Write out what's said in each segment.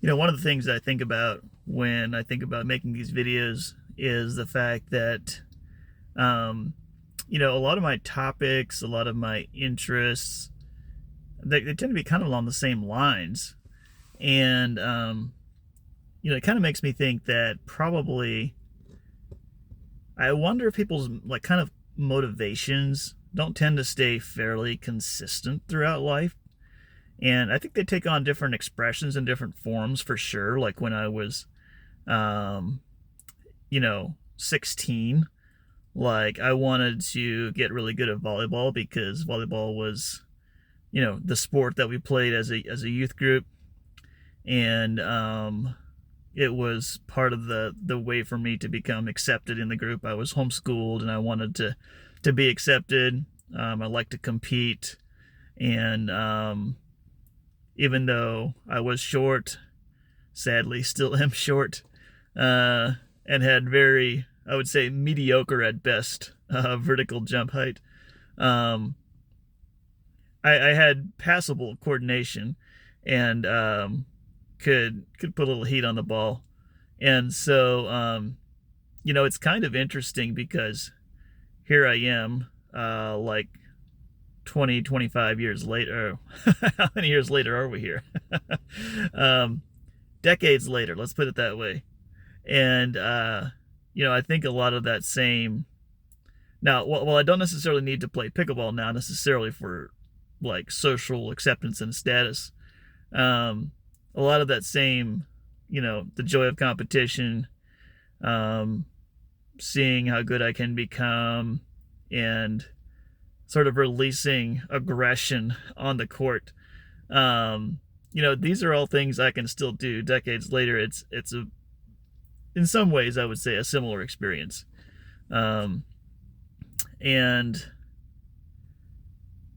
One of the things I think about when I think about making these videos is the fact that, um, a lot of my topics, a lot of my interests, they tend to be kind of along the same lines. And, it kind of makes me think that probably, I wonder if people's like kind of motivations don't tend to stay fairly consistent throughout life. And I think they take on different expressions and different forms for sure. Like when I was, um, 16, like I wanted to get really good at volleyball because volleyball was, the sport that we played as a youth group, and it was part of the way for me to become accepted in the group. I was homeschooled, and I wanted to be accepted. I like to compete, and even though I was short, sadly still am short, and had very, I would say, mediocre at best vertical jump height. Um, I had passable coordination, and could put a little heat on the ball, and so it's kind of interesting because here I am, like 20, 25 years later. How many years later are we here? um, Decades later, let's put it that way. And I think a lot of that same. Now, well, I don't necessarily need to play pickleball now necessarily for like social acceptance and status. Um, a lot of that same, the joy of competition, um, seeing how good I can become, and sort of releasing aggression on the court. These are all things I can still do decades later. It's a, in some ways, I would say, a similar experience. Um, and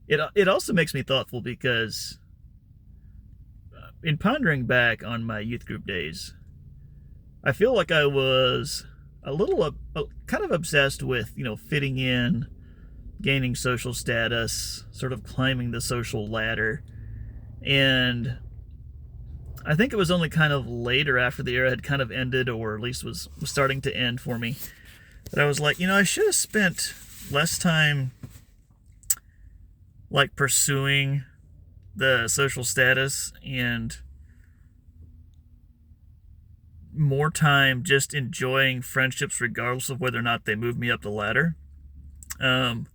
it also makes me thoughtful because in pondering back on my youth group days, I feel like I was a little kind of obsessed with fitting in, gaining social status, sort of climbing the social ladder. And I think it was only kind of later, after the era had kind of ended, or at least was starting to end for me, that I was like, I should have spent less time like pursuing the social status and more time just enjoying friendships regardless of whether or not they move me up the ladder. Um,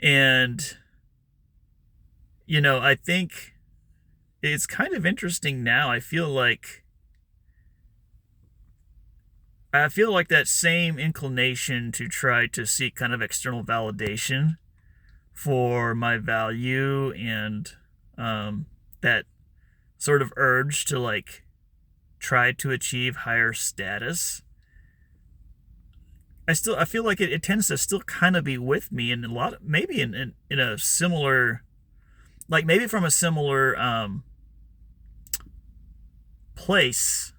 and I think it's kind of interesting now. I feel like that same inclination to try to seek kind of external validation for my value, and that sort of urge to like try to achieve higher status. I feel like it tends to still kind of be with me, and a lot of, maybe in a similar, like maybe from a similar place,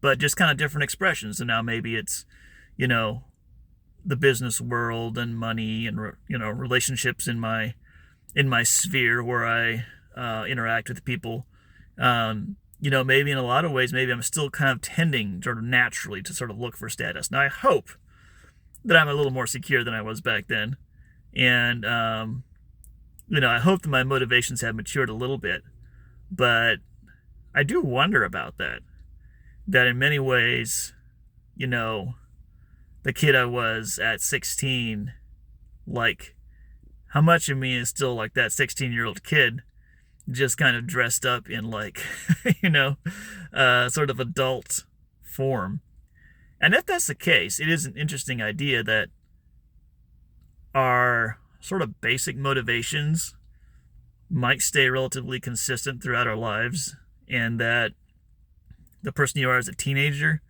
but just kind of different expressions. And now maybe it's, you know, the business world and money and relationships in my sphere where I interact with people. Maybe in a lot of ways, maybe I'm still kind of tending sort of naturally to sort of look for status. Now I hope that I'm a little more secure than I was back then, and I hope that my motivations have matured a little bit. But I do wonder about that. That in many ways, the kid I was at 16, like, how much of me is still like that 16-year-old kid, just kind of dressed up in like, sort of adult form. And if that's the case, it is an interesting idea that our sort of basic motivations might stay relatively consistent throughout our lives, and that the person you are as a teenager,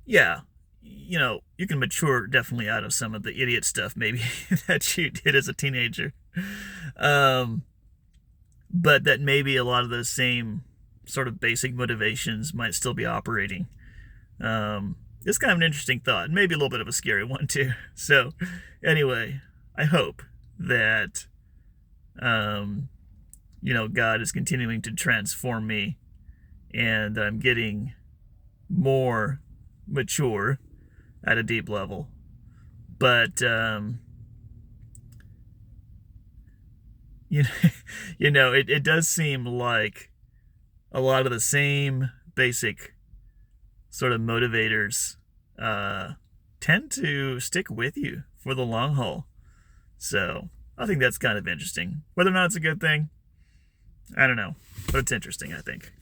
yeah, you can mature definitely out of some of the idiot stuff maybe that you did as a teenager. Um, but that maybe a lot of those same sort of basic motivations might still be operating. It's kind of an interesting thought, maybe a little bit of a scary one too. So, anyway, I hope that, God is continuing to transform me and that I'm getting more mature at a deep level. But you know, it does seem like a lot of the same basic sort of motivators tend to stick with you for the long haul. So I think that's kind of interesting. Whether or not it's a good thing, I don't know, but it's interesting, I think.